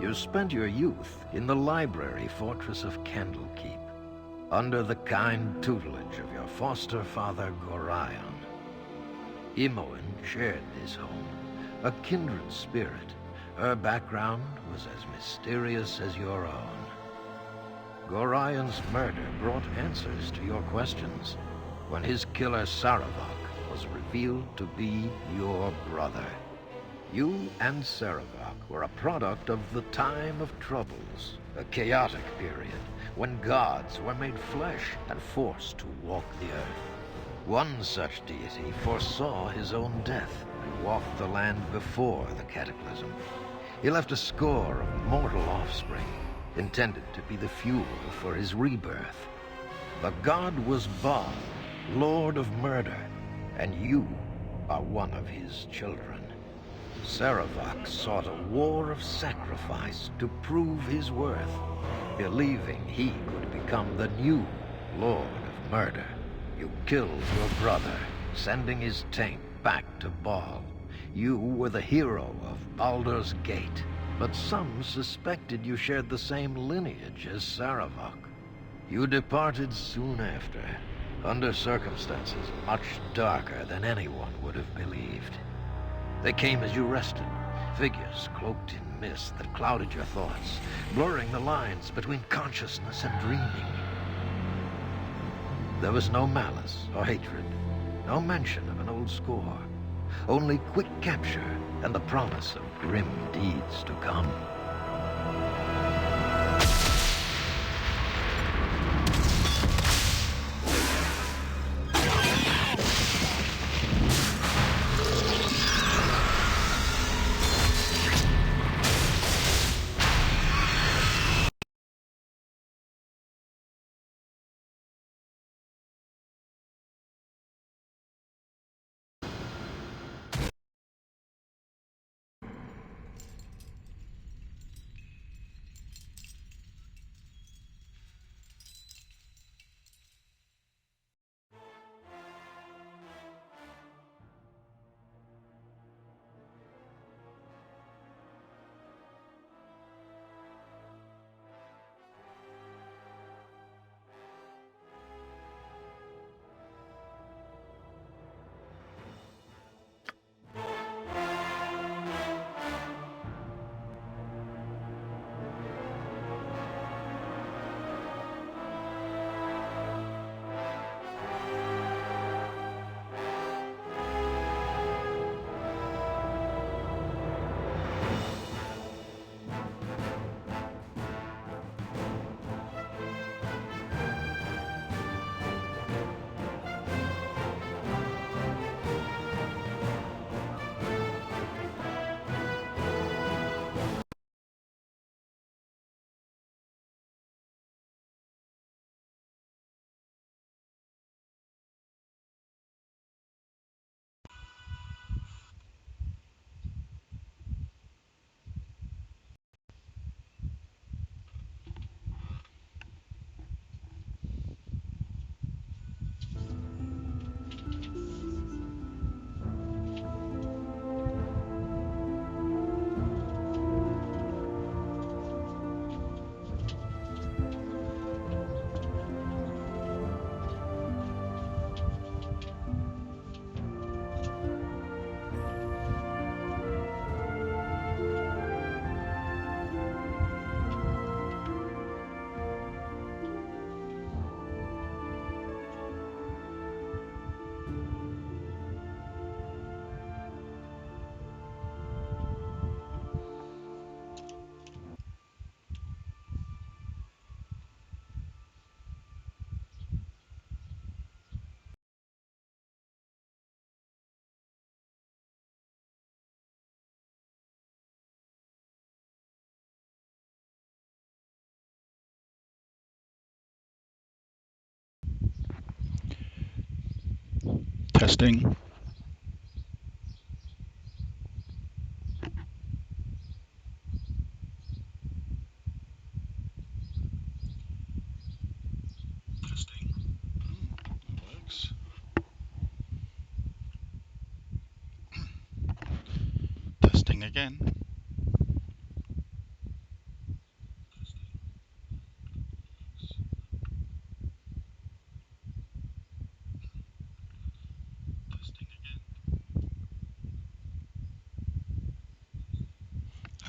You spent your youth in the library fortress of Candlekeep, under the kind tutelage of your foster father Gorion. Imoen shared this home, a kindred spirit. Her background was as mysterious as your own. Gorion's murder brought answers to your questions, when his killer Saravak was revealed to be your brother. You and Saravak were a product of the time of troubles, a chaotic period when gods were made flesh and forced to walk the earth. One such deity foresaw his own death and walked the land before the cataclysm. He left a score of mortal offspring, intended to be the fuel for his rebirth. The god was Baal, Lord of Murder, and you are one of his children. Saravak sought a war of sacrifice to prove his worth, believing he could become the new Lord of Murder. You killed your brother, sending his taint back to Baal. You were the hero of Baldurs Gate, but some suspected you shared the same lineage as Saravak. You departed soon after, under circumstances much darker than anyone would have believed. They came as you rested, figures cloaked in mist that clouded your thoughts, blurring the lines between consciousness and dreaming. There was no malice or hatred, no mention of an old score, only quick capture and the promise of grim deeds to come. Testing. Testing. Works. Testing again.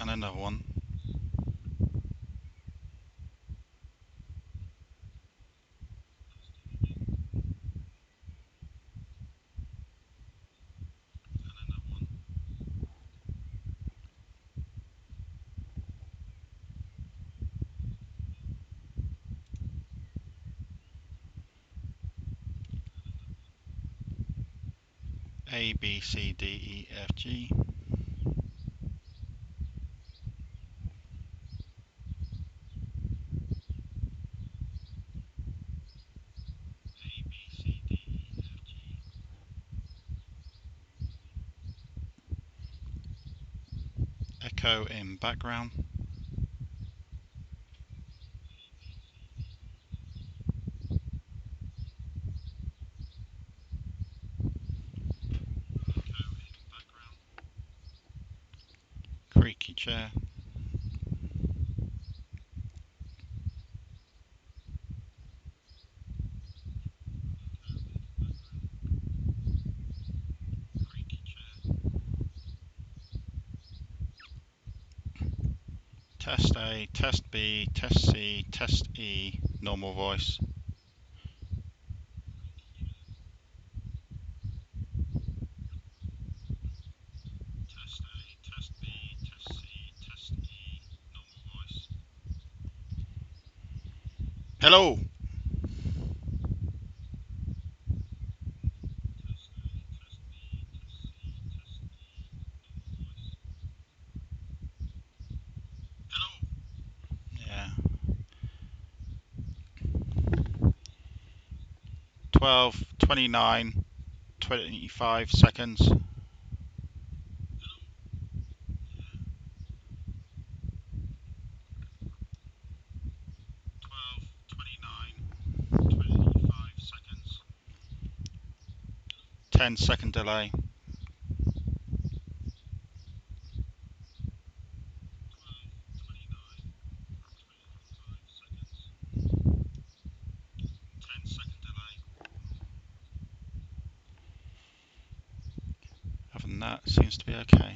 And another one. A, B, C, D, E, F, G. Echo in background. Creaky chair. Test A, test B, test C, test E, normal voice. Test A, test B, test C, test E, normal voice. Hello! Yeah. 12, 29, 25 seconds. 10-second delay. 10-second delay. Other than that, seems to be okay.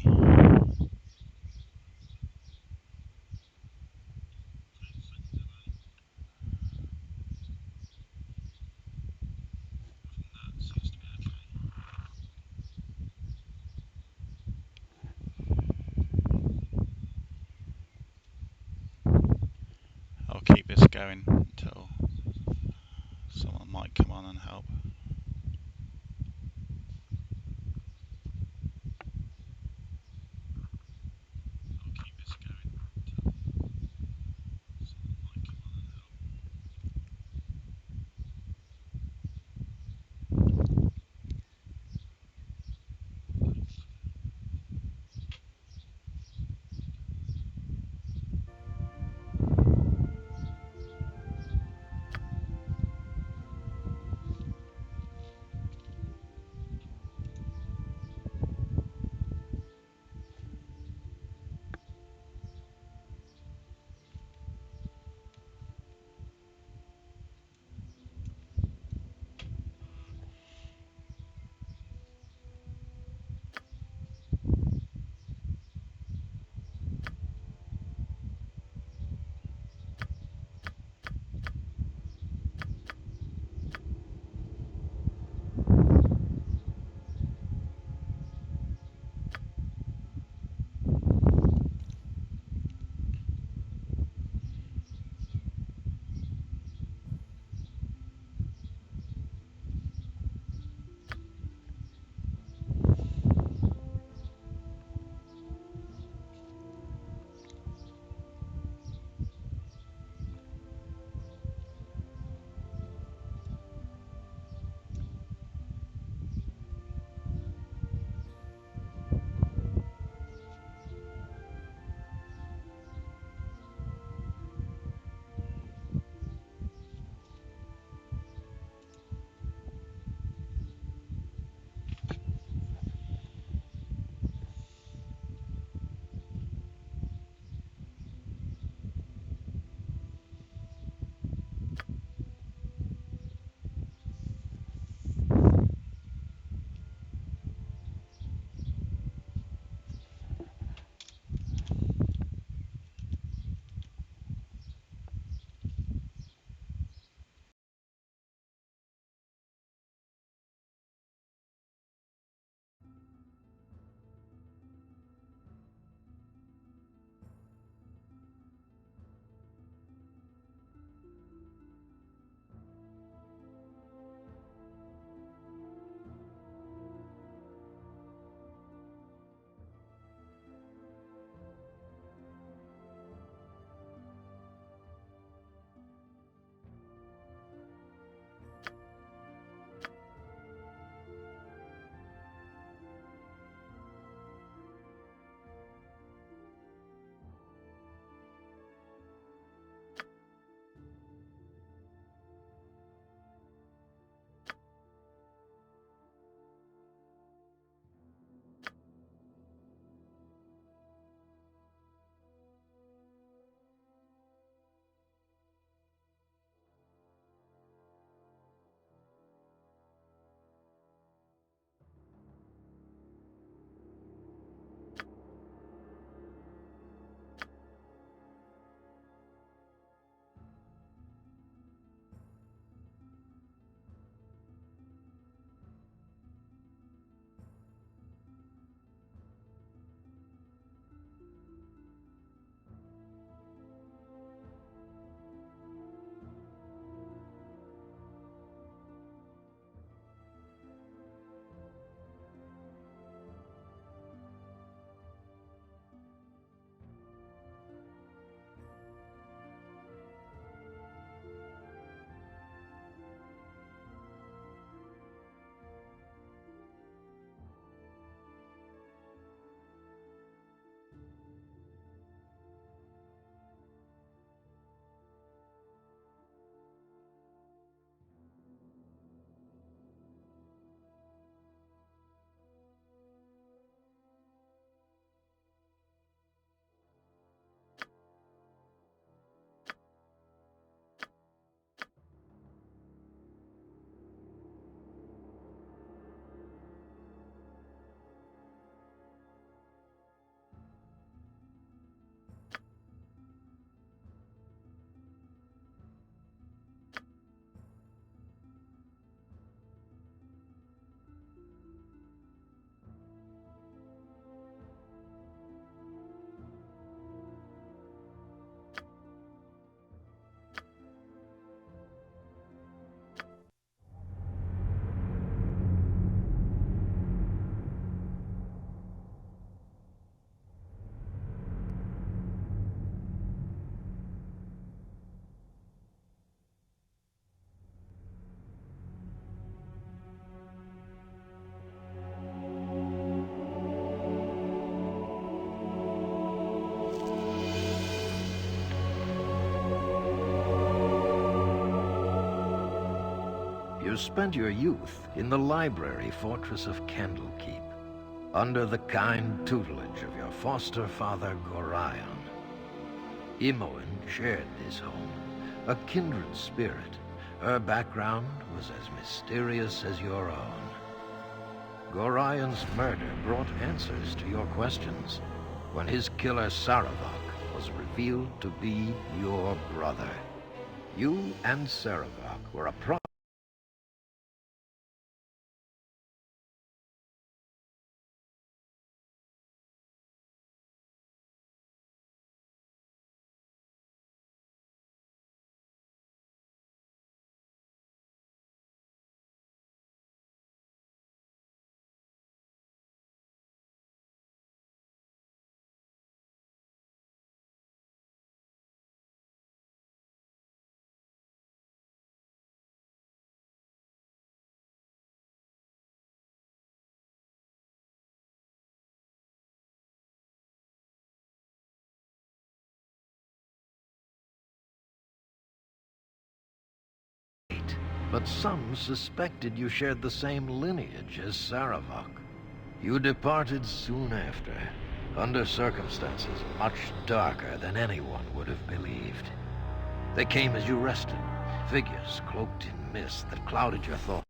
I'll keep this going until someone might come on and help. You spent your youth in the library fortress of Candlekeep, under the kind tutelage of your foster father Gorion. Imoen shared this home, a kindred spirit. Her background was as mysterious as your own. Gorion's murder brought answers to your questions when his killer Saravok was revealed to be your brother. You and Saravok were a but some suspected you shared the same lineage as Saravok. You departed soon after, under circumstances much darker than anyone would have believed. They came as you rested, figures cloaked in mist that clouded your thoughts.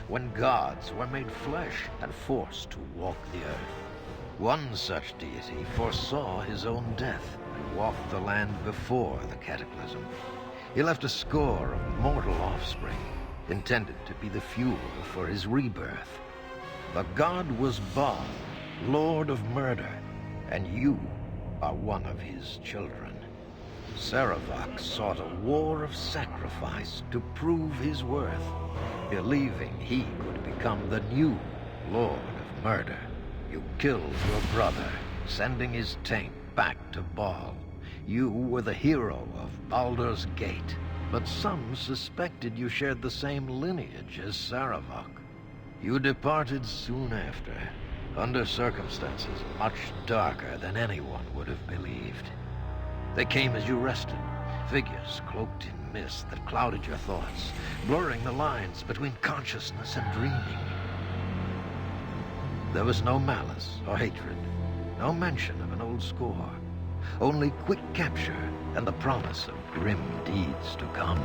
When gods were made flesh and forced to walk the earth. One such deity foresaw his own death and walked the land before the cataclysm. He left a score of mortal offspring, intended to be the fuel for his rebirth. The god was Baal, lord of murder, and you are one of his children. Saravok sought a war of sacrifice to prove his worth, believing he could become the new Lord of Murder. You killed your brother, sending his taint back to Baal. You were the hero of Baldurs Gate, but some suspected you shared the same lineage as Saravok. You departed soon after, under circumstances much darker than anyone would have believed. They came as you rested, figures cloaked in mist that clouded your thoughts, blurring the lines between consciousness and dreaming. There was no malice or hatred, no mention of an old score, only quick capture and the promise of grim deeds to come.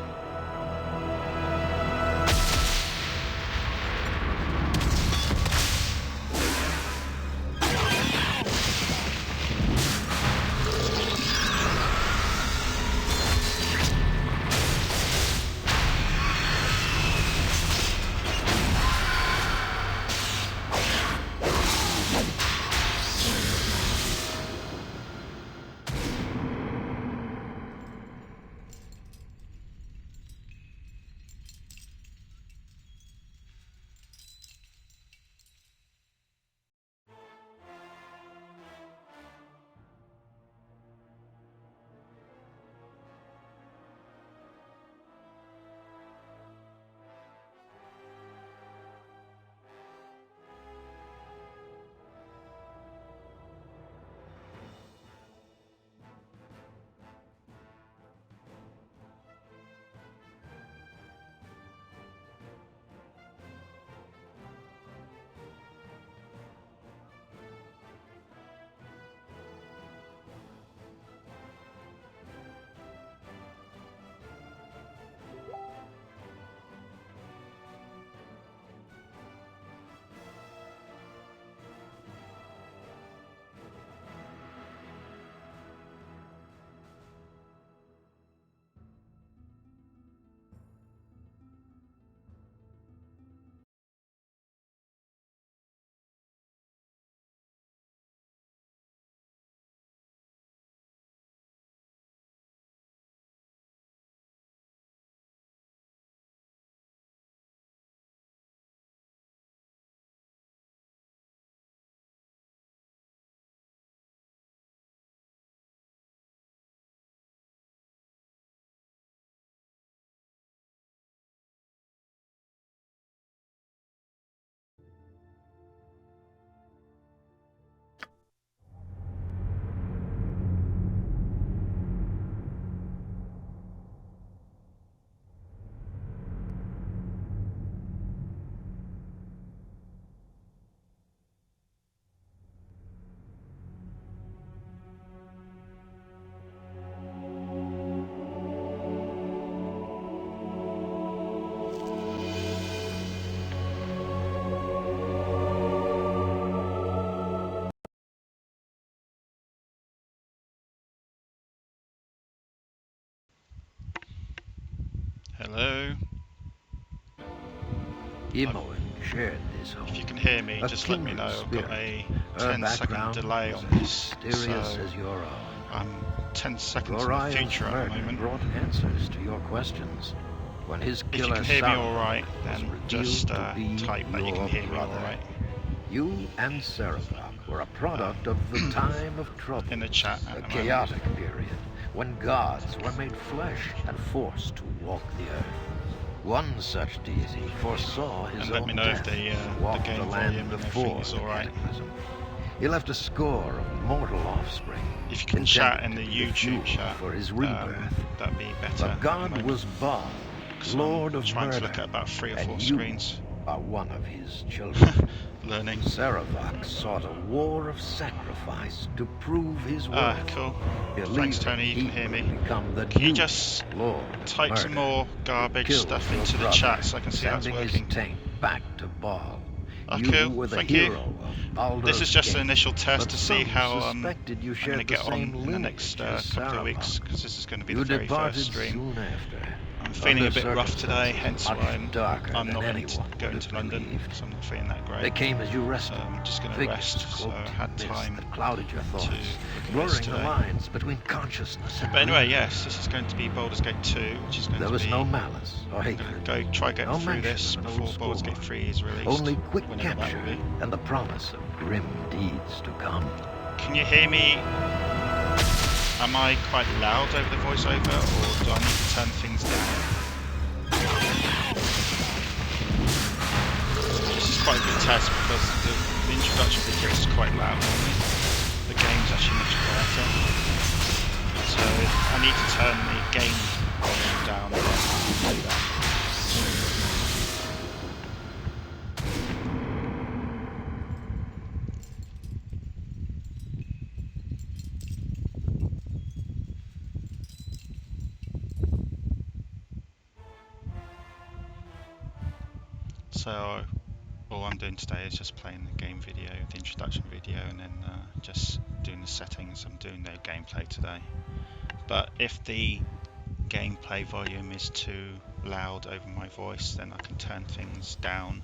Hello. Imoen shared this home. If you can hear me, A just let me know. kindred I've got spirit. a Her 10-second background delay was on as this, mysterious so as your own. I'm 10 seconds in the Gorion's future at the murder moment. brought answers to your questions. When his If you killer can hear me Saravok alright, was then revealed just to be type that you your can hear me brother. alright You and Saravok were a product of the time of trouble, in the chat a at the moment. chaotic period when gods were made flesh and forced to walk the earth. One such deity foresaw his And let own me know if death the and walked game the volume land and everything before is the alright. cataclysm. He left a score of mortal offspring, If you can chat in intended the to be the YouTube fuel chat, for his rebirth. that'd be better The at the god moment. was Baal, So lord I'm of trying to murder, look at about 3 or and 4 you screens. are one of his children. Learning. Saravok sought a war of sacrifice to prove his worth, Cool. believing Thanks, Tony. You he can hear would me. become the Can you new just Lord of type some Murder. more He garbage killed stuff your into the brother, chat so I can see that's sending his working? taint back to Baal. Oh, You cool. were the Thank you. hero of Baldurs This is just Gate, an initial test but to see some how suspected you I'm going to shared the get on same in the next lineage as couple of weeks, Saravok. because this is going to be You the very departed first stream. soon after, I'm feeling under a bit rough today, circumstances hence much why darker I'm than not anyone would going have to London, believed. because I'm not feeling that They great. came as you So rested, I'm just going to figures rest, so cloaked I had in mist time that clouded your to thoughts, look at this blurring the today. lines between consciousness and But anyway, dream. yes, this is going to be Baldurs Gate 2, which is going There to was be... no malice or I'm hatred, going to try getting no through mention this of an before old Baldurs score. Gate 3 is released, Only quick whenever that capture will be. and the promise of grim deeds to come. Can you hear me? Am I quite loud over the voiceover, or do I need to turn things down? This is quite a good test because the introduction video is quite loud for me. The game's actually much quieter. So I need to turn the game volume down again to do that. So all I'm doing today is just playing the game video, the introduction video, and then just doing the settings. I'm doing no gameplay today. But if the gameplay volume is too loud over my voice, then I can turn things down.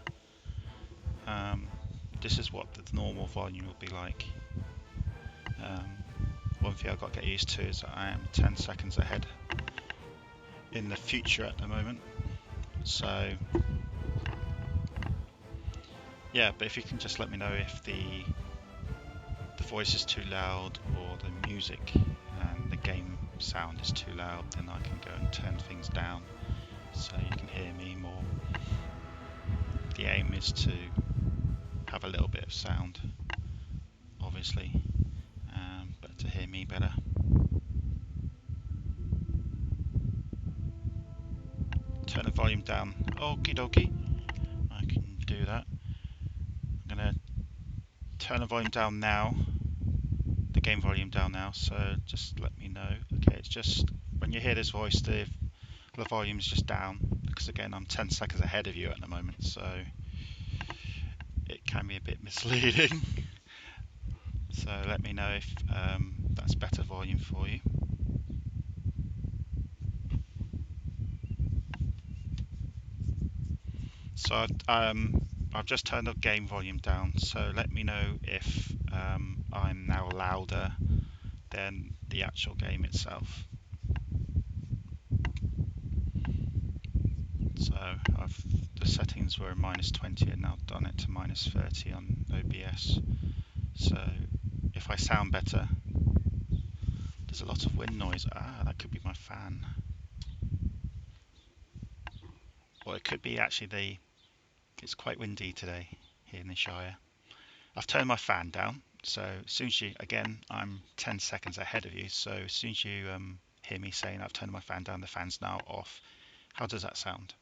This is what the normal volume will be like. One thing I've got to get used to is that I am 10 seconds ahead in the future at the moment. So yeah, but if you can just let me know if the voice is too loud or the music and the game sound is too loud, then I can go and turn things down so you can hear me more. The aim is to have a little bit of sound, obviously, but to hear me better. Turn the volume down. Okie dokie, I can do that. I'm going to turn the volume down now, the game volume down now, so just let me know. Okay, it's just, when you hear this voice, the volume is just down, because again I'm 10 seconds ahead of you at the moment, so it can be a bit misleading. So let me know if that's better volume for you. So I've just turned the game volume down, so let me know if I'm now louder than the actual game itself. So the settings were -20 and now I've done it to -30 on OBS. So if I sound better, there's a lot of wind noise. That could be my fan. Or it could be actually it's quite windy today here in the Shire. I've turned my fan down, so as soon as again, I'm 10 seconds ahead of you, so as soon as you hear me saying I've turned my fan down, the fan's now off. How does that sound?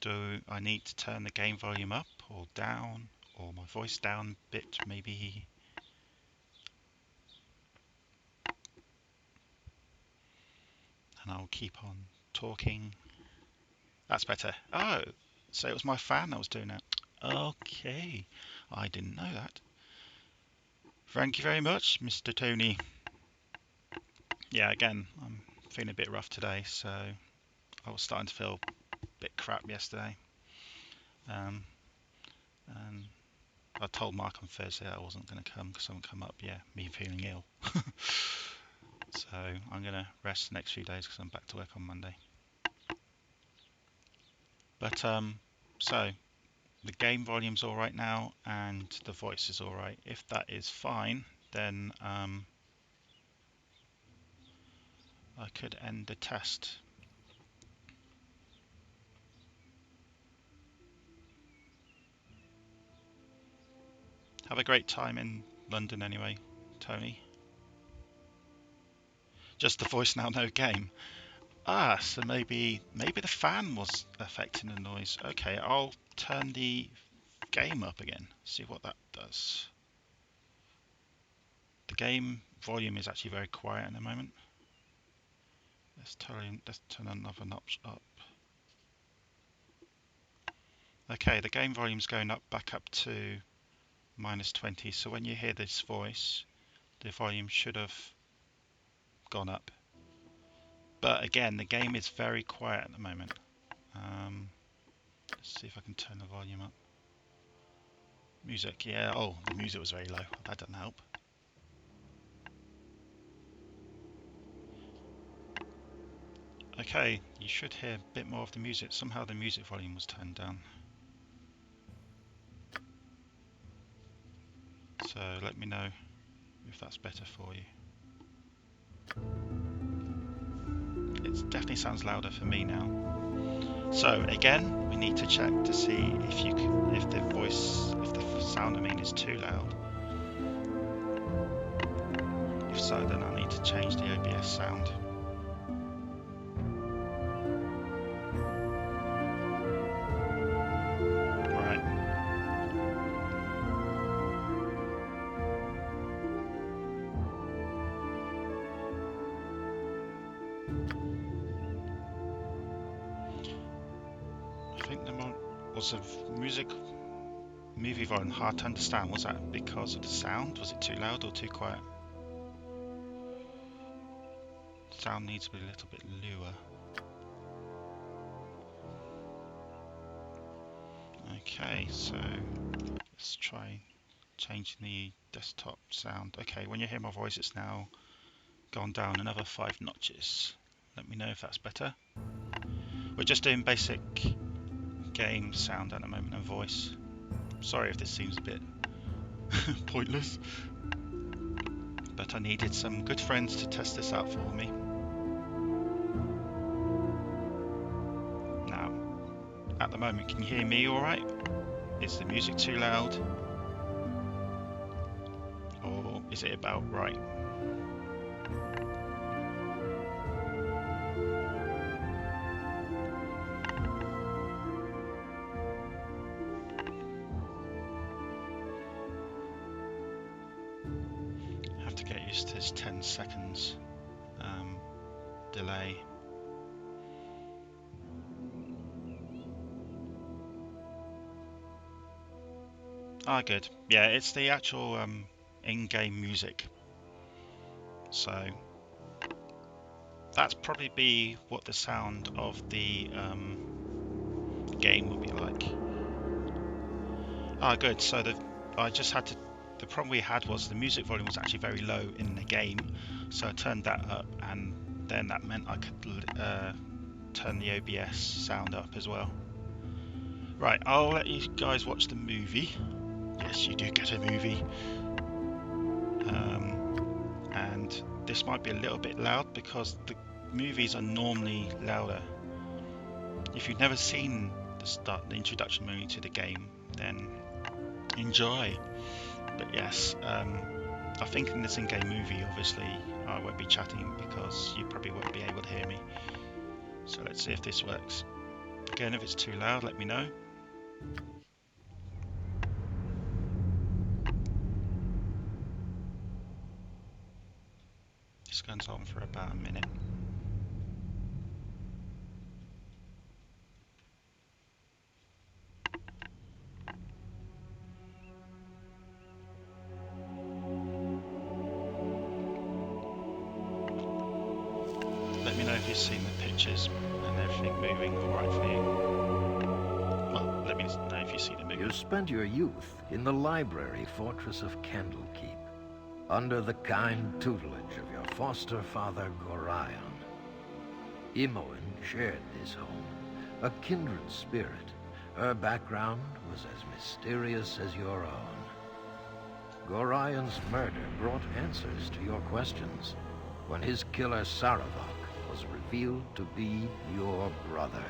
Do I need to turn the game volume up or down, or my voice down a bit maybe? And I'll keep on talking. That's better. Oh, so it was my fan that was doing that. Okay, I didn't know that. Thank you very much, Mr. Tony. Yeah, again, I'm feeling a bit rough today, so I was starting to feel a bit crap yesterday. And I told Mark on Thursday I wasn't going to come because I haven't come up. Yeah, me feeling ill. So I'm going to rest the next few days because I'm back to work on Monday. But so the game volume's all right now, and the voice is all right. If that is fine, then I could end the test. Have a great time in London anyway, Tony. Just the voice now, no game. Ah, so maybe the fan was affecting the noise. Okay, I'll turn the game up again, see what that does. The game volume is actually very quiet at the moment. Let's turn another notch up. Okay, the game volume's going up back up to -20, so when you hear this voice, the volume should have gone up. But again, the game is very quiet at the moment. Let's see if I can turn the volume up. Music, yeah, oh, the music was very low. That doesn't help. Okay, you should hear a bit more of the music. Somehow the music volume was turned down. So let me know if that's better for you. It definitely sounds louder for me now. So again, we need to check to see if the sound is too loud. If so, then I need to change the OBS sound. Right. I think was the movie volume hard to understand. Was that because of the sound? Was it too loud or too quiet? Sound needs to be a little bit lower. Okay, so let's try changing the desktop sound. Okay, when you hear my voice, it's now gone down another 5 notches. Let me know if that's better. We're just doing basic game sound at the moment and voice. Sorry if this seems a bit pointless, but I needed some good friends to test this out for me. Now, at the moment, can you hear me all right? Is the music too loud? Or is it about right? I have to get used to this 10 seconds delay. Ah, good. Yeah, it's the actual in-game music. So that's probably be what the sound of the game will be like. Ah, good. So the problem we had was the music volume was actually very low in the game, so I turned that up, and then that meant I could turn the OBS sound up as well. Right, I'll let you guys watch the movie. Yes, you do get a movie. And this might be a little bit loud because the movies are normally louder. If you've never seen the introduction movie to the game, then enjoy. But yes, I think in this in-game movie, obviously, I won't be chatting because you probably won't be able to hear me. So let's see if this works. Again, if it's too loud, let me know. This goes on for about a minute. Let me know if you've seen the pictures and everything moving alright for you? Well, let me know if you see the moving. You spent your youth in the library fortress of Candlekeep, under the kind tutelage of your foster father Gorion. Imoen shared this home, a kindred spirit. Her background was as mysterious as your own. Gorion's murder brought answers to your questions when his killer Saravok was revealed to be your brother.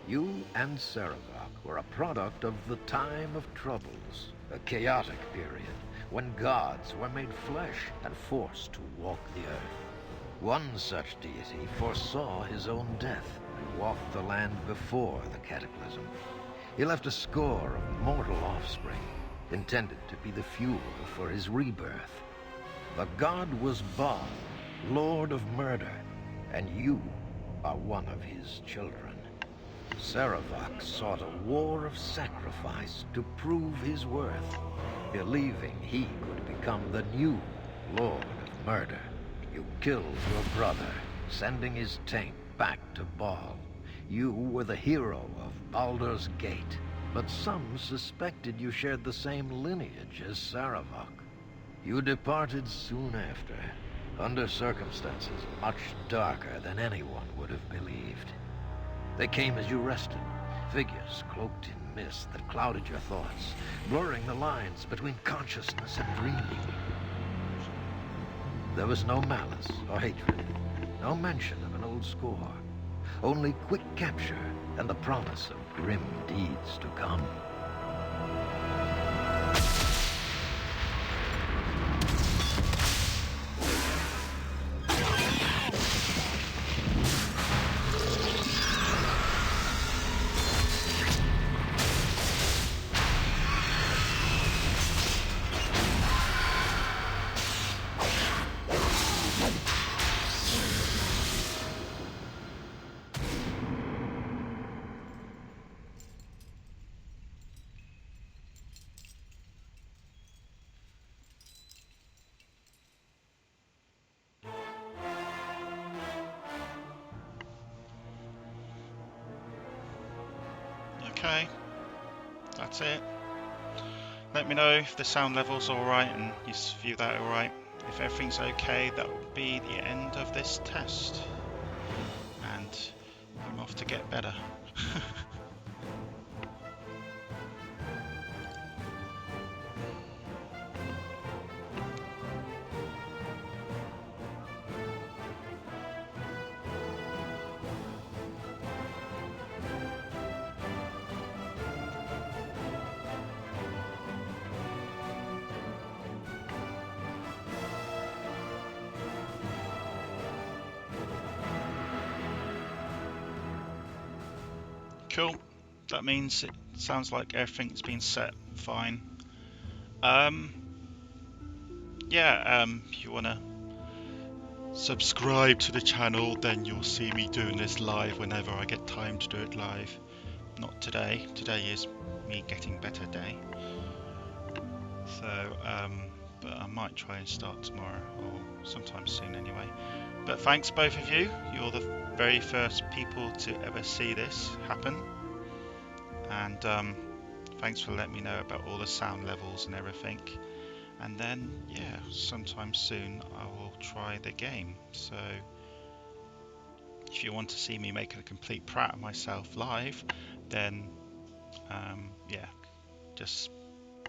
You and Saravok were a product of the time of troubles, a chaotic period when gods were made flesh and forced to walk the earth. One such deity foresaw his own death and walked the land before the cataclysm. He left a score of mortal offspring, intended to be the fuel for his rebirth. The god was Baal, Lord of Murder, and you are one of his children. Saravok sought a war of sacrifice to prove his worth, believing he could become the new Lord of Murder. You killed your brother, sending his taint back to Baal. You were the hero of Baldurs Gate, but some suspected you shared the same lineage as Saravok. You departed soon after, under circumstances much darker than anyone would have believed. They came as you rested, figures cloaked in mist that clouded your thoughts, blurring the lines between consciousness and dreaming. There was no malice or hatred, no mention of an old score, only quick capture and the promise of grim deeds to come. Okay, that's it. Let me know if the sound level's alright and you view that alright. If everything's okay, that will be the end of this test. And I'm off to get better. Cool. That means it sounds like everything's been set fine. If you wanna subscribe to the channel, then you'll see me doing this live whenever I get time to do it live. Not today. Today is me getting better day. So, but I might try and start tomorrow or sometime soon anyway. But thanks both of you. You're the very first people to ever see this happen. And thanks for letting me know about all the sound levels and everything. And then, yeah, sometime soon I will try the game. So if you want to see me making a complete prat of myself live, then just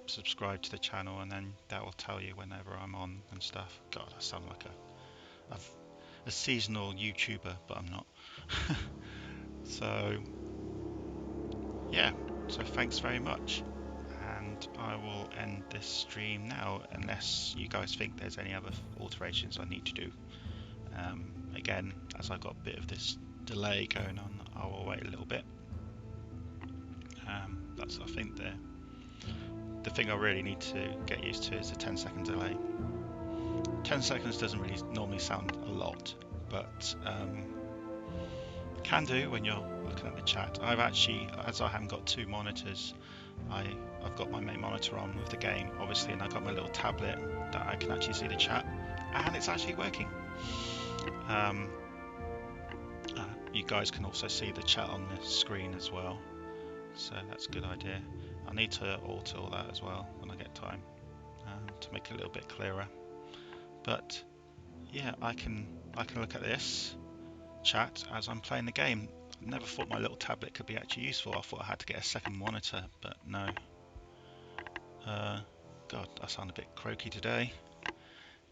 subscribe to the channel and then that will tell you whenever I'm on and stuff. God, I sound like a seasonal YouTuber, but I'm not. So yeah, so thanks very much, and I will end this stream now unless you guys think there's any other alterations I need to do. Again, as I got a bit of this delay going on, I will wait a little bit. That's, I think, the thing I really need to get used to is the 10-second delay. 10 seconds doesn't really normally sound a lot, but can do when you're looking at the chat. I've actually, as I haven't got two monitors, I've got my main monitor on with the game, obviously, and I've got my little tablet that I can actually see the chat, and it's actually working. you guys can also see the chat on the screen as well, so that's a good idea. I need to alter all that as well when I get time, to make it a little bit clearer. But yeah, I can look at this chat as I'm playing the game. I never thought my little tablet could be actually useful. I thought I had to get a second monitor, but no. God, I sound a bit croaky today.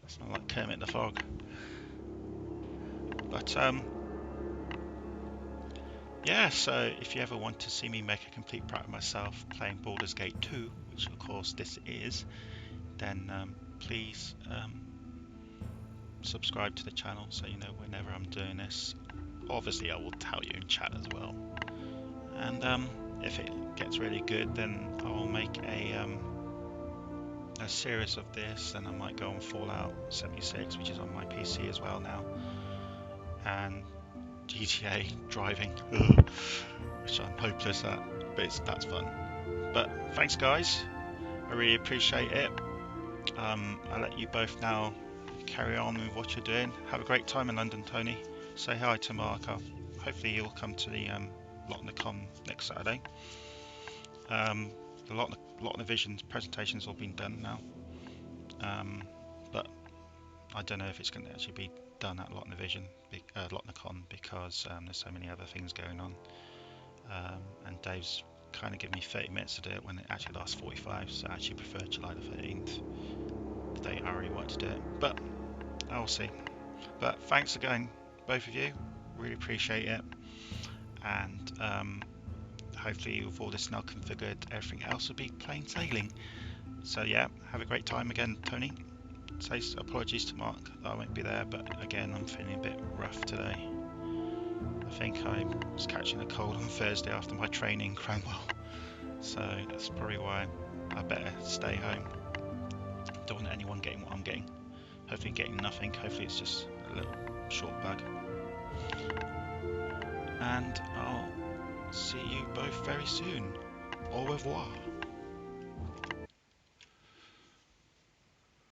It's not like Kermit the Frog. But yeah, so if you ever want to see me make a complete brat of myself playing Baldurs Gate 2, which of course this is, then please subscribe to the channel so you know whenever I'm doing this. Obviously I will tell you in chat as well. And if it gets really good, then I will make a series of this, and I might go on Fallout 76, which is on my PC as well now, and GTA driving, which I'm hopeless at, but that's fun. But thanks guys, I really appreciate it. I'll let you both now carry on with what you're doing. Have a great time in London, Tony. Say hi to Mark. Hopefully you'll come to the LotnaCon next Saturday. The Lotna Vision's presentation's all been done now, but I don't know if it's going to actually be done at LotnaCon, because there's so many other things going on, and Dave's kind of given me 30 minutes to do it when it actually lasts 45, so I actually prefer July the 13th, the date I already want to do it, but I'll see. But thanks again, both of you, really appreciate it, and hopefully with all this now configured, everything else will be plain sailing. So yeah, have a great time again, Tony. Say apologies to Mark that I won't be there, but again, I'm feeling a bit rough today. I think I was catching a cold on Thursday after my training in Cranwell, so that's probably why I better stay home. Don't want anyone getting what I'm getting. Hopefully getting nothing, hopefully it's just a little short bug. And I'll see you both very soon. Au revoir.